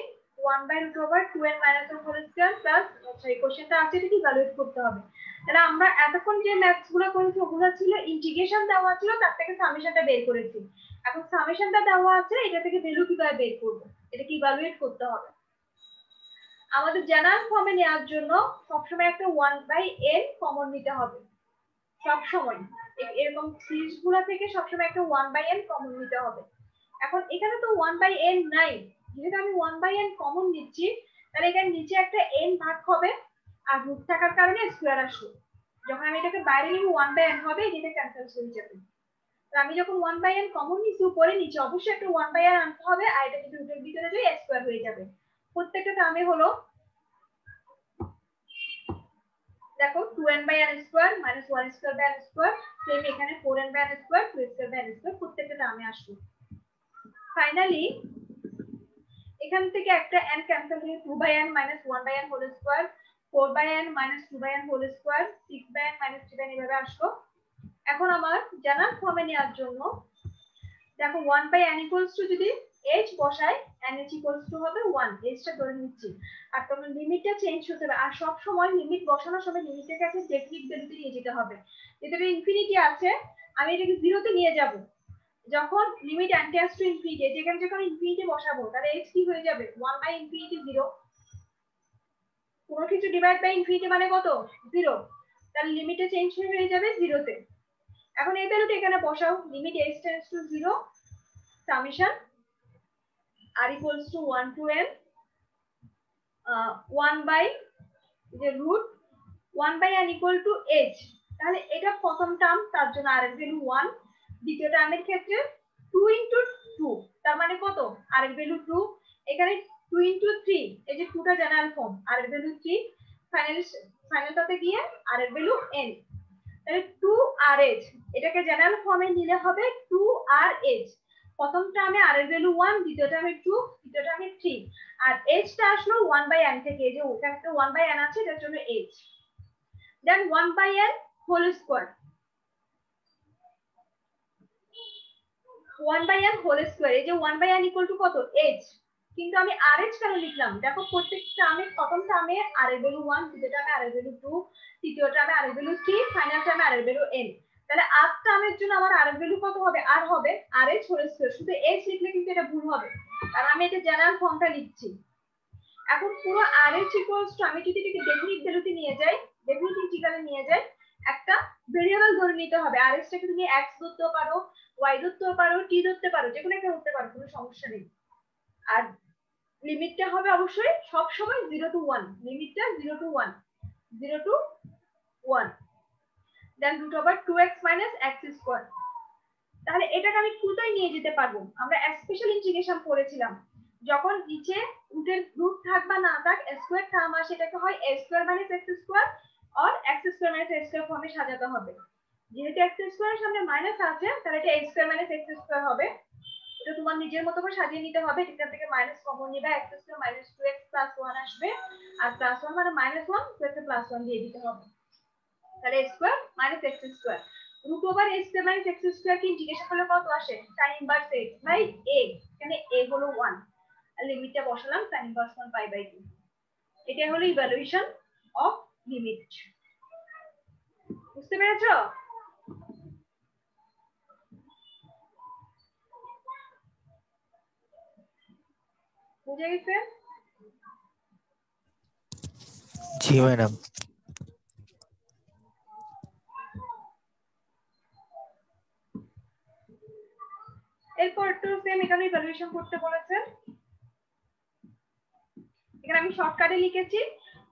1 by root over 2n minus 1 whole square plus, এই কোশ্চেনটা আছে এটা কি ইভালুয়েট করতে হবে। তাহলে আমরা এতক্ষণ যে ম্যাথস গুলো করেছি ওগুলো ছিল ইন্টিগ্রেশন দেওয়া ছিল, তার থেকে সামেশনটা বের করেছি। এখন সামেশনটা দেওয়া আছে, এটা থেকে ভ্যালু কিভাবে বের করব, এটা কি ইভালুয়েট করতে হবে। আমাদের জেনারেল ফর্মে নেওয়ার জন্য সবসময় একটা 1 by n কমন নিতে হবে, সবসময় এরকম সিরিজ গুলো থেকে সবসময় একটা 1 by n কমন নিতে হবে। এখন এখানে তো 1 by n নাই, যেহেতু আমি 1 by n কমন নিচ্ছি, তাহলে এখানে নিচে একটা n ভাগ হবে আর রুট থাকার কারণে স্কয়ার আসবে। যখন আমি এটাকে বাইরে নিব 1 by n হবে, এটা ক্যান্সেল হয়ে যাবে। তো আমি যখন 1 by n কমন নিচ্ছি উপরে নিচে অবশ্যই একটা 1 by n আনতে হবে, আর এটা যদি রুটের ভিতরে যায় স্কয়ার হয়ে যাবে। প্রত্যেকটা টার্মে হলো দেখো 2n by n square minus 1 square by n square, same এখানে 4n by n square 2 square by n square, প্রত্যেকটা টার্মে আসবে। ফাইনালি এখান থেকে একটা n ক্যান্সেল হয়ে 2 by n minus 1 by n whole square, 4 by n minus 2 by n whole square, 6 by n minus 3 by n এভাবে আসলো। এখন আমার জেনারেল ফর্মে নেওয়ার জন্য দেখো 1 by n equals to যদি h বসাই, n h equals to হবে 1, h টা ধরে নিচ্ছি। আর তোমার লিমিটটা চেঞ্জ হতে হবে, আর সব সময় লিমিট বসানোর সময় লিমিটটাকে একটা ডেফিনিট ভ্যালুতে নিয়ে যেতে হবে। যেটা ইনফিনিটি আছে আমি এটাকে 0 তে নিয়ে যাব। যখন limit n tends to infinity, যেখানে যখন ইনফিনিটি বসাবো তাহলে h কি হয়ে যাবে 1 বাই ইনফিনিটি 0, কোনো কিছু ডিভাইড বাই ইনফিনিটি মানে কত 0, তাহলে লিমিটটা চেঞ্জ হয়ে যাবে 0 তে। এখন এই ভ্যালুটা এখানে বসাও, limit h tends to 0 summation r equals to 1 to n 1 by যে root 1 by n equal to h, তাহলে এটা প্রথম টার্ম, তার জন্য r এর ভ্যালু 1, দ্বিতীয় টার্মের ক্ষেত্রে 2 into 2, তার মানে কত r এর ভ্যালু 2, এখানে 2 into 3, এই যে 2টা জেনারেল ফর্ম, r এর ভ্যালু 3, ফাইনালটাতে গিয়ে r এর ভ্যালু n, তাহলে 2rh, এটাকে জেনারেল ফর্মে নিলে হবে 2rh। প্রথম টার্মে r এর ভ্যালু 1, দ্বিতীয় টার্মে 2, তৃতীয় টার্মে 3, আর h টা আসলো 1 by n থেকে, যে ওখানে একটা 1 by n আছে এটার জন্য h। Then 1 by n whole square, 1 by n whole square, এই যে 1 by n ইকুয়াল টু কত h, কিন্তু আমি rh কেন লিখলাম, দেখো প্রত্যেকটা টার্মে প্রথম টার্মে r এর ভ্যালু 1, দ্বিতীয় টার্মে r এর ভ্যালু 2, তৃতীয় টার্মে r এর ভ্যালু 3, ফাইনাল টার্মে r এর ভ্যালু n, তাহলে r টার্মের জন্য আমার r এর ভ্যালু কত হবে, r হবে rh হোল স্কয়ার। শুধু h লিখলে কিন্তু এটা ভুল হবে, কারণ আমি এটা জেনারেল ফর্মটা লিখছি। এখন পুরো rh ইকুয়ালস টু, আমি যদি এটাকে ডেফিনিট ভ্যালুতে নিয়ে যাই, ডেফিনিট ইন্টিগ্রালে নিয়ে যাই, একটা ভেরিয়েবল ধরে নিতে হবে। rh টাকে তুমি x ধরতে পারো, y ধরতে পারো, t ধরতে পারো, যে কোনো একটা ধরতে পারো, কোনো সমস্যা নেই। আর লিমিটটা হবে অবশ্যই সব সময় 0 to 1, লিমিটটা 0 to 1, 0 to 1, then root over 2x minus x square. তাহলে এটাকে আমি পুরোটাই নিয়ে যেতে পারবো, আমরা স্পেশাল ইন্টিগ্রেশন করেছিলাম, যখন নিচে রুটের রুট থাক বা না থাক স্কয়ার টার্ম আসে, এটাকে হয় a square minus x square আর x square minus x square ফর্মে সাজাতে হবে। যেহেতু x স্কয়ারের সামনে মাইনাস আছে, তাহলে এটা a square minus x square হবে। এটা তোমার নিজের মতো করে সাজিয়ে নিতে হবে, এখান থেকে মাইনাস কমন নিবে, x square minus 2x plus 1 আসবে, আর প্লাস 1 মানে মাইনাস 1 প্লাস 1 দিয়ে দিতে হবে। তাহলে a square minus x square root over a square minus x square কি ইন্টিগ্রেশন করলে কত আসে sin inverse x by a এখানে a হলো 1 আর লিমিটটা বসালাম sin ইনভার্স 1 পাই বাই 2 এটা হলো ইভালুয়েশন অফ লিমিট বুঝতে পেরেছো বুঝে গেছে জি ম্যাডাম। এরপর তো সেম এখানে ইভালুয়েশন করতে বলেছে এখানে আমি শর্টকাটে লিখেছি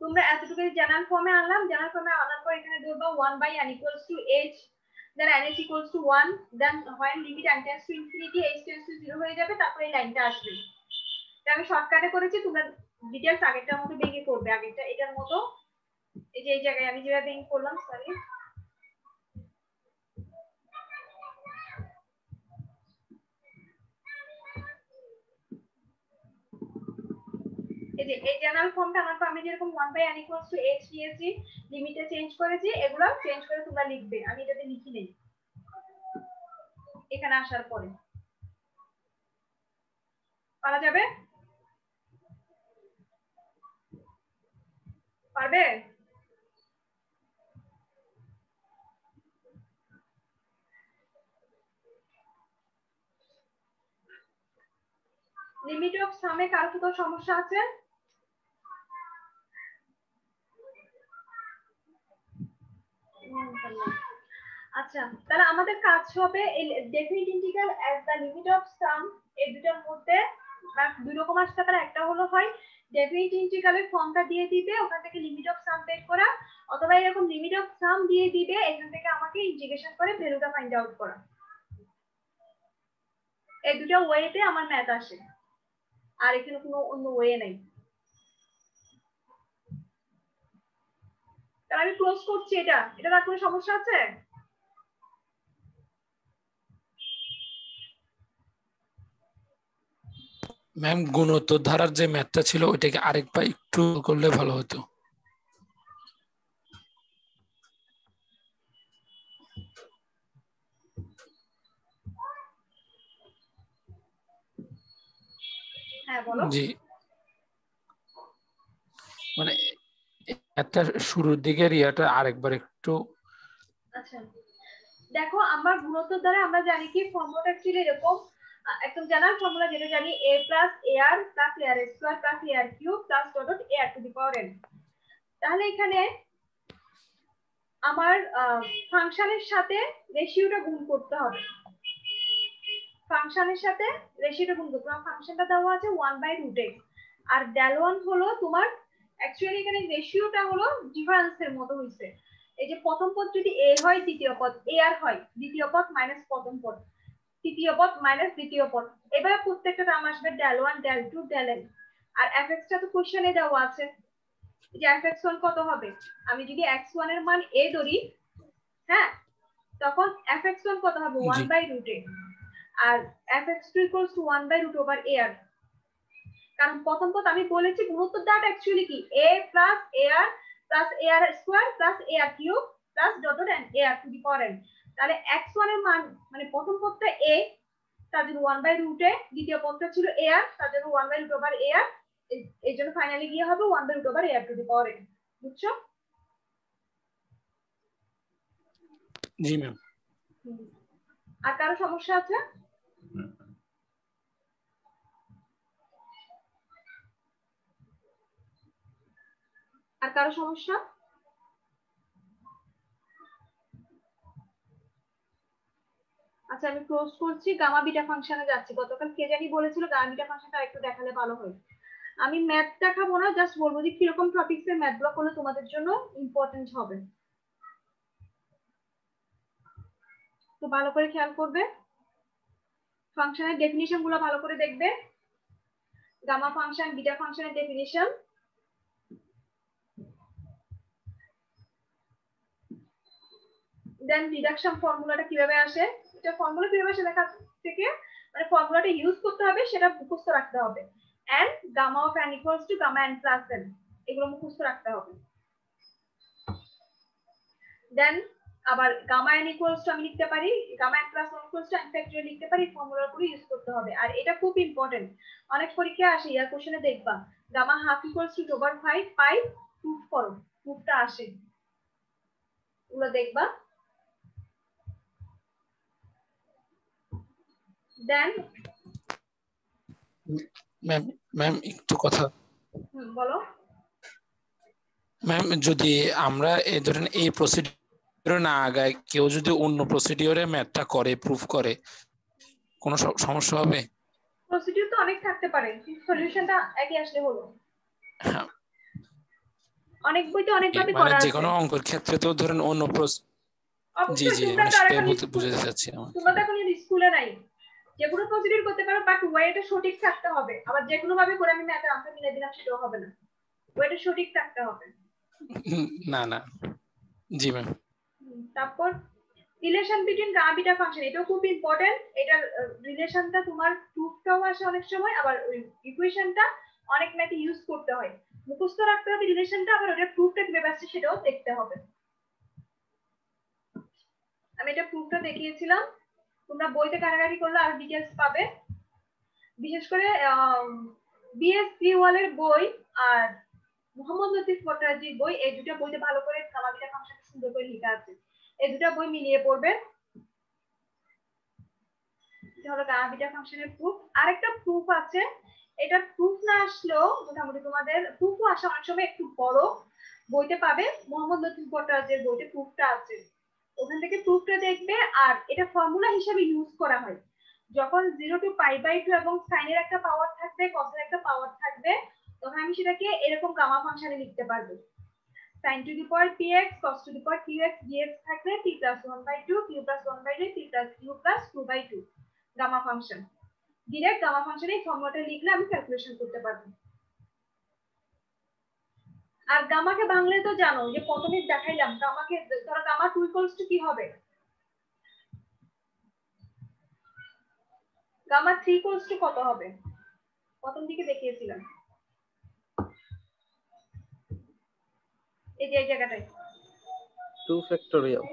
তোমরা এতটুকু জেনারেল ফর্মে আনলাম জেনারেল ফর্মে আনার পর এখানে দেবো 1 by n equals to h then n is equals to 1 then when limit n tends to infinity h tends to 0 হয়ে যাবে তারপর এই লাইনটা আসবে এটা আমি শর্টকাটে করেছি তোমরা ডিটেইলস আগেরটার মতো ভেঙে করবে আগেরটা এটার মতো এই যে এই জায়গায় আমি যেভাবে ভেঙে করলাম সরি এই যে এই জেনারেল ফর্মটা আনার পর আমি যেরকম 1 by n equals to h দিয়েছি লিমিটে চেঞ্জ করেছি এগুলো চেঞ্জ করে তোমরা লিখবে আমি এটাতে লিখি নেই এখানে আসার পরে পারা যাবে পারবে লিমিট অফ সামে কার কত সমস্যা আছে আচ্ছা তাহলে আমাদের কাজ হবে definite integral as the limit of সাম এই দুটোর মধ্যে দুই রকম আসতে পারে একটা হলো হয় ডেফিনিট ইন্টিগ্রালের ফর্মটা দিয়ে দিবে ওখান থেকে লিমিট অফ সাম বের করা অথবা এরকম লিমিট অফ সাম দিয়ে দিবে এখান থেকে আমাকে ইন্টিগ্রেশন করে ভ্যালুটা ফাইন্ড আউট করা এই দুটো ওয়েতে আমার ম্যাথ আসে আর এখানে কোনো অন্য ওয়ে নাই তাহলে আমি ক্লোজ করছি এটা আর কোনো সমস্যা আছে ম্যাম গুণোত্তর ধারার যে ম্যাথটা ছিল ওইটাকে আরেকবার একটু করলে ভালো হতো হ্যাঁ বলো জি মানে একটা শুরুর দিকের ইয়াটা আরেকবার একটু আচ্ছা দেখো আমরা গুণোত্তর দ্বারা আমরা জানি কি ফর্মুলাটা অ্যাকচুয়ালি এরকম একদম জানার ফর্মুলা যেটা জানি a + ar + ar square + ar cube + dot ar two the power n তাহলে এখানে আমার ফাংশনের সাথে রেশিওটা গুণ করতে হবে ফাংশনের সাথে রেশিওটা গুণ করতে হবে ফাংশনটা দেওয়া আছে 1/√x আর del1 হলো তোমার অ্যাকচুয়ালি এখানে রেশিওটা হলো ডিফারেন্সের মতো হইছে এই যে প্রথম পদ যদি a হয় দ্বিতীয় পদ ar হয় দ্বিতীয় পদ মাইনাস প্রথম পদ তৃতীয় পদ মাইনাস দ্বিতীয় পদ এবারে প্রত্যেকটা টার্ম আসবে del1 del2 del n আর fx টা তো কোশ্চেনে দেওয়া আছে যে fx1 কত হবে আমি যদি x1 এর মান a ধরি হ্যাঁ তখন fx1 কত হবে 1/√a আর fx2 = 1/√ar কারণ প্রথম পদ আমি বলেছি গুণোত্তর দ্বারা অ্যাকচুয়ালি কি a + ar + ar square + ar cube + dot dot n ar two the power n তাহলে x1 এর মান মানে প্রথম পদটা a তার জন্য 1/√a দ্বিতীয় পদটা ছিল ar তার জন্য 1/√ar এই জন্য ফাইনালি গিয়ে হবে 1/√ar two the power n বুঝছো জি ম্যাম আর কারো সমস্যা আছে আর কারো সমস্যা আচ্ছা আমি ক্লোজ করছি গামা বিটা ফাংশনে যাচ্ছি গতকাল কে জানি বলেছিল গামা বিটা ফাংশনটা একটু দেখালে ভালো হয় আমি ম্যাথ দেখাবো না জাস্ট বলবো যে কিরকম টপিকস এর ম্যাথ গুলো করলে তোমাদের জন্য ইম্পর্টেন্ট হবে তো ভালো করে খেয়াল করবে ফাংশনের ডেফিনিশন গুলো ভালো করে দেখবে গামা ফাংশন বিটা ফাংশনের ডেফিনিশন দেন রিডাকশন ফর্মুলাটা কিভাবে আসে এটা ফর্মুলা কিভাবে আসে দেখা থেকে মানে ফর্মুলাটা ইউজ করতে হবে সেটা মুখস্থ রাখতে হবে and gamma of n equals to gamma n plus n এগুলো মুখস্থ রাখতে হবে দেন আবার গামা n ইকুয়ালস টু আমি লিখতে পারি gamma n plus 1 equals to n factorial লিখতে পারি। ফর্মুলাগুলো ইউজ করতে হবে। আর এটা খুব ইম্পর্টেন্ট, অনেক পরীক্ষা আসে, ইয়ার কোশ্চেনে দেখবা gamma half equals to over 5 pi proof করো, প্রুফটা আসে, ওগুলো দেখবা। দেন ম্যাম ম্যাম একটু কথা। বলো। ম্যাম যদি আমরা এই ধরেন এই প্রসিডিউরে না আগাই, কেউ যদি অন্য প্রসিডিউরে ম্যাথটা করে প্রুফ করে, কোনো সমস্যা হবে? প্রসিডিউর তো অনেক থাকতে পারে, সলিউশনটা একই আসলে হলো। হ্যাঁ, অনেক বইতে অনেক ভাবে মানে করা যে আছে। কোনো অঙ্কের ক্ষেত্রে তো ধরেন অন্য জি অবশ্যই জি তোমরা মানে তো আর সেটাই এখন বুঝাতে চাচ্ছি আমার। তোমরা তো এখন স্কুলে নাই, যে কোনো প্রসিডিউর করতে পারো, বাট ওয়েটা সঠিক থাকতে হবে। আবার যে কোনো ভাবে করে আমি ম্যাথের আনসার মিলে দিলাম সেটাও হবে না, ওয়েটা সঠিক থাকতে হবে। না না, জি ম্যাম। তারপর relation between gamma beta function, এটাও খুব ইম্পর্টেন্ট। এটার রিলেশনটা তোমার প্রুফটাও আসে অনেক সময়, আবার ওই ইকুয়েশনটা অনেক ম্যাথে ইউজ করতে হয়, মুখস্থ রাখতে হবে রিলেশনটা, আবার ওটার প্রুফটা কিভাবে আসছে সেটাও দেখতে হবে। আমি এটা প্রুফটা দেখিয়েছিলাম, তোমরা বইতে কাটাকাটি করলে আর ডিটেইলস পাবে। বিশেষ করে বিএস ওয়ালের বই আর মোহাম্মদ লতিফ ভট্টাচার্যের বই, এই দুটো বইতে ভালো করে গামা বিটা ফাংশন সুন্দর করে লেখা আছে, এই দুটো বই মিলিয়ে পড়বে। এটা হলো গামা বিটা ফাংশনের প্রুফ। আরেকটা প্রুফ আছে, এটা প্রুফ না আসলেও মোটামুটি তোমাদের প্রুফও আসে অনেক সময় একটু বড়, বইতে পাবে মোহাম্মদ লতিফ ভট্টাচার্যের বইতে প্রুফটা আছে, ওখান থেকে প্রুফটা দেখবে। আর এটা ফর্মুলা হিসেবে ইউজ করা হয় যখন 0 টু পাই বাই 2 এবং সাইনের একটা পাওয়ার থাকবে, কসের একটা পাওয়ার থাকবে, তখন আমি সেটাকে এরকম গামা ফাংশনে লিখতে পারবো। sin to the power px cos to the power qx dx থাকবে p plus 1 by 2 q plus 1 by 2 p plus q plus 2 by 2 gamma function. Direct gamma ফাংশনে এই ফর্মুলাটা লিখলে আমি ক্যালকুলেশন করতে পারবো। আর গামাকে বাংলায় তো জানো, যে প্রথমে দেখাইলাম গামাকে, ধরো গামা 2 ইকুয়ালস টু কি হবে, গামা 3 ইকুয়ালস টু কত হবে, প্রথম দিকে দেখিয়েছিলাম এই যে এই জায়গাটায় 2 factorial.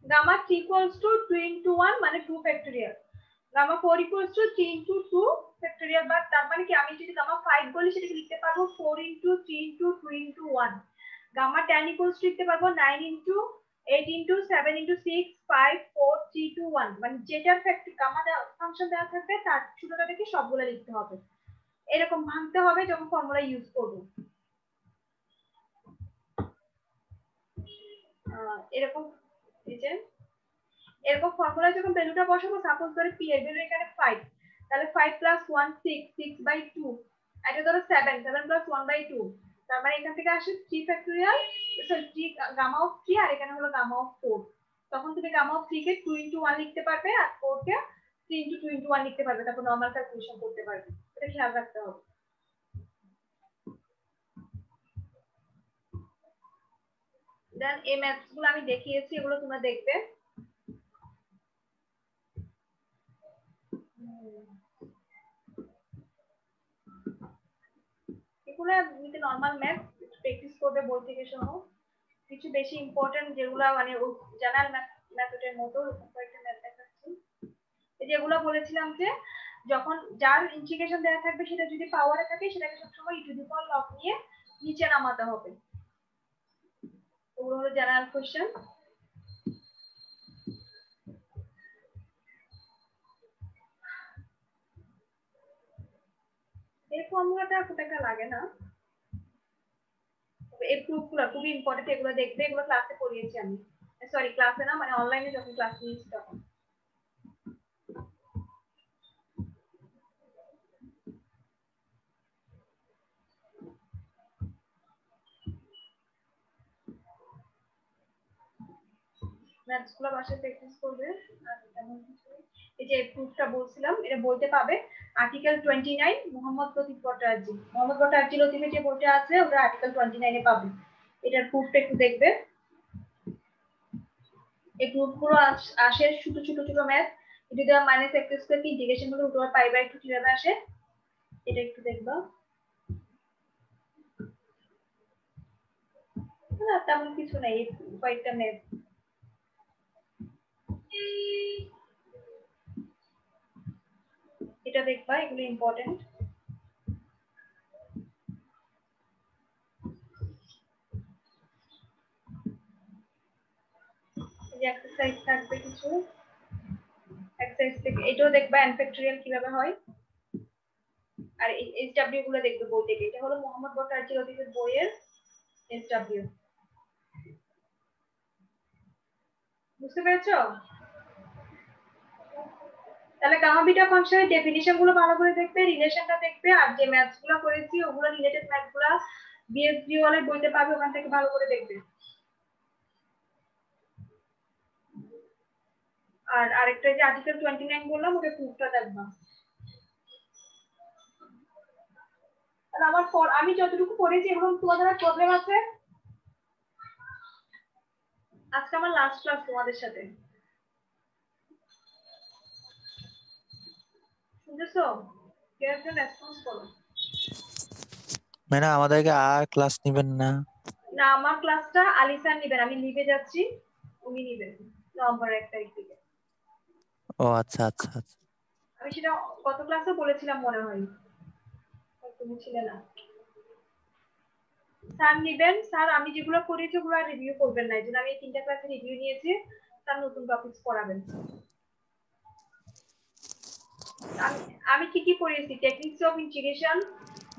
Gamma 3 equals to 2 into 1 মানে 2 factorial, gamma 4 equals to 3 into 2 factorial, বা তার মানে কি আমি যদি গামা 5 বলি সেটাকে লিখতে পারবো 4 into 3 into 2 into 1। Gamma 10 equals to লিখতে পারবো 9 into 8 into 7 into 6 5 4 3 2 1, মানে যেটার গামা ফাংশন দেওয়া থাকবে তার ছোটটা থেকে সবগুলো লিখতে হবে, এরকম ভাঙতে হবে যখন ফর্মুলা ইউজ করব। এরকম এই যে এরকম ফর্মুলা যখন ভ্যালুটা বসাবো, সাপোজ ধরে p এর ভ্যালু এখানে 5, তাহলে 5 plus 1 6 6 by 2, এটা ধরো 7 7 plus 1 by 2, তার মানে এখান থেকে আসে 3 ফ্যাক্টোরিয়াল, সরি 3 গামা অফ 3, আর এখানে হলো গামা অফ 4। তখন তুমি গামা অফ 3 কে 2 into 1 লিখতে পারবে, আর 4 কে 3 into 2 into 1 লিখতে পারবে, তারপর নরমাল ক্যালকুলেশন করতে পারবে। এটা খেয়াল রাখতে হবে। দেন এই ম্যাথস গুলো আমি দেখিয়েছি, এগুলো তোমরা দেখবে। এগুলো নিতে নরমাল ম্যাথ প্র্যাকটিস করবে বই থেকে সহ, কিছু বেশি ইম্পর্টেন্ট যেগুলো মানে জেনারেল মেথডের মতো কয়েকটা ম্যাথ দেখাচ্ছি। এই যেগুলো বলেছিলাম যে যখন যার ইন্টিগ্রেশন দেওয়া থাকবে সেটা যদি পাওয়ারে থাকে, সেটাকে সবসময় ই টু দি পাওয়ার লগ নিয়ে নিচে নামাতে হবে। ওগুলো হলো জেনারেল কোশ্চেন। এই ফর্মুলাটা খুব একটা লাগে না, এই প্রুফগুলো খুবই ইম্পর্টেন্ট, এগুলো দেখবে, এগুলো ক্লাসে পড়িয়েছি আমি, সরি ক্লাসে না মানে অনলাইনে যখন ক্লাস নিয়েছি তখন। ম্যাথস গুলো বাসায় প্র্যাকটিস করবে। আর তেমন কিছু এই যে প্রুফটা বলছিলাম, এটা বইতে পাবে আর্টিকেল 29 মোহাম্মদ লতিফ ভট্টাচার্য, মোহাম্মদ ভট্টাচার্য লতিফের যে বইটা আছে ওটা আর্টিকেল 29 এ পাবে। এটার প্রুফটা একটু দেখবে। এই প্রুফগুলো আসে ছোট ছোট ছোট ম্যাথ, যদি মাইনাস x স্কয়ার কি ইন্টিগ্রেশন করে √π/2 কিভাবে আসে, এটা একটু দেখবা। না তেমন কিছু নাই, কয়েকটা ম্যাথ। এটা দেখবা, এগুলো ইম্পর্টেন্ট। এক্সারসাইজ থাকবে কিছু, এক্সারসাইজ থেকে এটাও দেখবা n ফ্যাক্টরিয়াল কিভাবে হয়। আর এই SW গুলো দেখবে বই থেকে। এটা হলো মোহাম্মদ বকার চিরদিনের বইয়ের SW। বুঝতে পেরেছো? তাহলে গামা বিটা ফাংশনের ডেফিনিশন গুলো ভালো করে দেখবে, রিলেশনটা দেখবে, আর যে ম্যাথস গুলো করেছি ওগুলো রিলেটেড ম্যাথস গুলো বিএসডি ওয়ালের বইতে পাবে, ওখান থেকে ভালো করে দেখবে। আর আরেকটা যে আর্টিকেল 29 বললাম, ওটা প্রুফটা দেখবা। তাহলে আমি যতটুকু পড়েছি এবং তোমাদের প্রবলেম আছে। আজকে আমার লাস্ট ক্লাস তোমাদের সাথে, শুনতেছো? কেউ একজন রেসপন্স করো। ম্যাডাম আমাদেরকে আর ক্লাস নেবেন না? না, আমার ক্লাসটা আলী স্যার নেবেন, আমি লিভে যাচ্ছি, উনি নেবেন নভেম্বর 1 তারিখ থেকে। ও আচ্ছা আচ্ছা আচ্ছা। আমি সেটা গত ক্লাসে বলেছিলাম মনে হয়, তুমি ছিলে না। স্যার নেবেন, স্যার আমি যেগুলো করেছি ওগুলো রিভিউ করবেন না, এই জন্য আমি 3টা ক্লাসে রিভিউ নিয়েছি, স্যার নতুন টপিকস পড়াবেন। আমি কি কি পড়িয়েছি? Techniques of integration,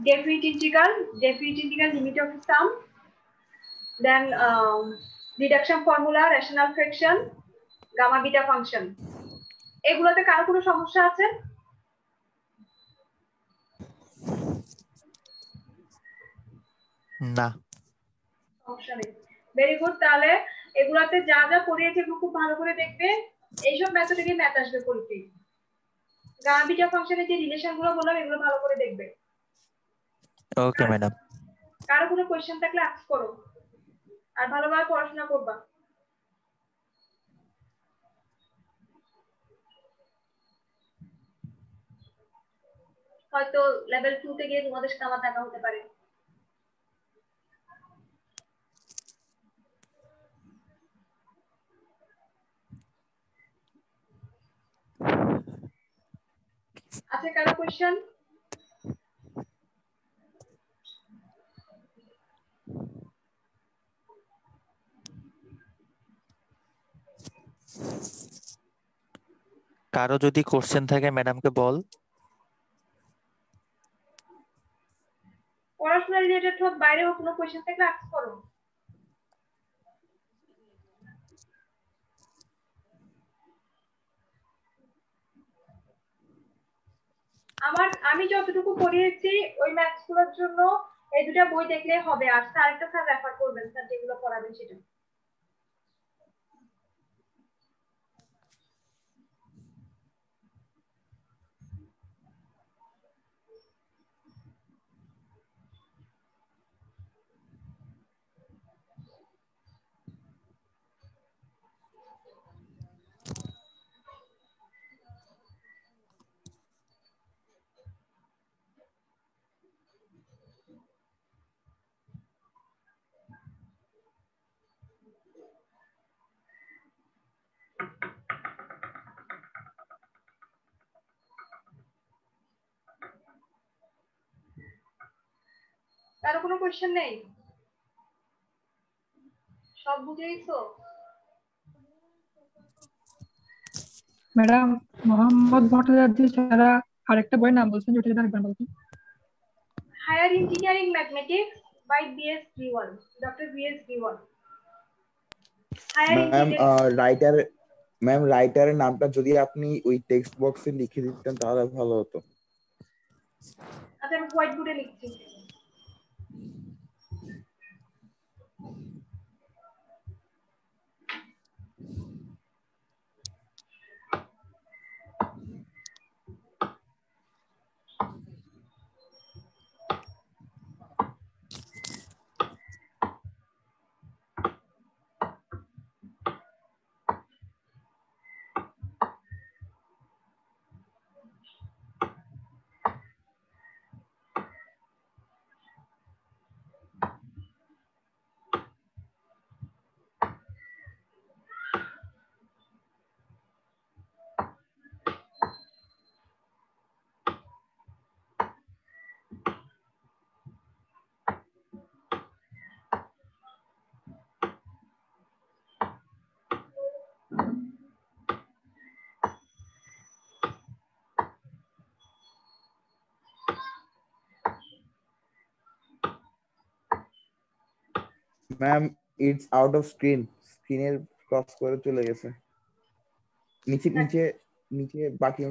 definite integral, limit of sum, then reduction formula, rational fraction, gamma beta function. এগুলোতে কারো কোনো সমস্যা আছে? না, সমস্যা নেই। Very good. তাহলে এগুলাতে যা যা পড়িয়েছি এগুলো খুব ভালো করে দেখবে। এইসব মেথডে দিয়ে ম্যাথ আসবে পরীক্ষায়। গামা বিটা ফাংশনের যে রিলেশন গুলো বললাম এগুলো ভালো করে দেখবে। Okay madam. কারো কোনো কোশ্চেন থাকলে আস্ক করো, আর ভালোভাবে পড়াশোনা করবা। হয়তো লেভেল 2 তে গিয়ে তোমাদের সাথে আমার দেখা হতে পারে। আছে কারো কোশ্চেন? কারো যদি কোশ্চেন থাকে ম্যাডামকে বল। পড়াশোনা রিলেটেড হোক, বাইরে হোক, কোনো কোশ্চেন থাকলে আস্ক করো। আমি যতটুকু পড়িয়েছি ওই ম্যাথস গুলোর জন্য এই দুটো বই দেখলেই হবে, আর স্যার একটা স্যার রেফার করবেন, স্যার যেগুলো পড়াবেন সেটা। কারো কোনো কোশ্চেন নেই? সব বুঝেইছো? ম্যাডাম, মোহাম্মদ ভট্টাচার্য ছাড়া আরেকটা বইয়ের নাম বলছেন, যেটা আরেকবার বলছেন। Higher engineering mathematics by BS Grewal, doctor BS Grewal. Higher engineering রাইটারের নামটা যদি আপনি ওই টেক্সট বক্সে লিখে দিতেন তাহলে ভালো হতো। আচ্ছা, আমি হোয়াইট বোর্ডে লিখছি। ম্যাম ইটস আউট অফ স্ক্রিনের ক্রস করে চলে গেছে নিচে নিচে নিচে বাকি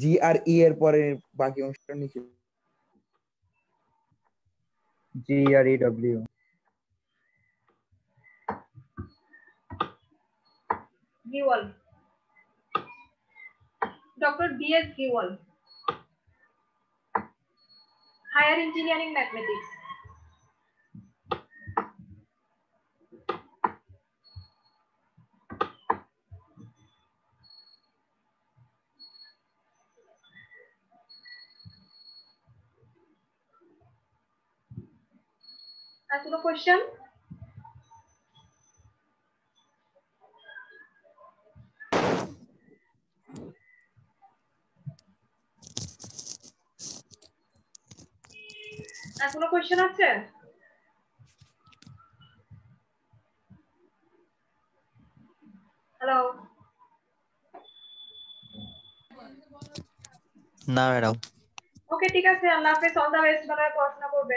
জি আর ই এর পরে বাকি অংশটা নিচে GREW Grewal, doctor BS Grewal, higher engineering mathematics. আর কোনো কোয়েশ্চেন? আর কোনো কোয়েশ্চেন আছে? হ্যালো, না ম্যাডাম। ওকে ঠিক আছে, আল্লাহ হাফেজ, অল দ্য বেস্ট, ভালো পড়াশোনা করবে।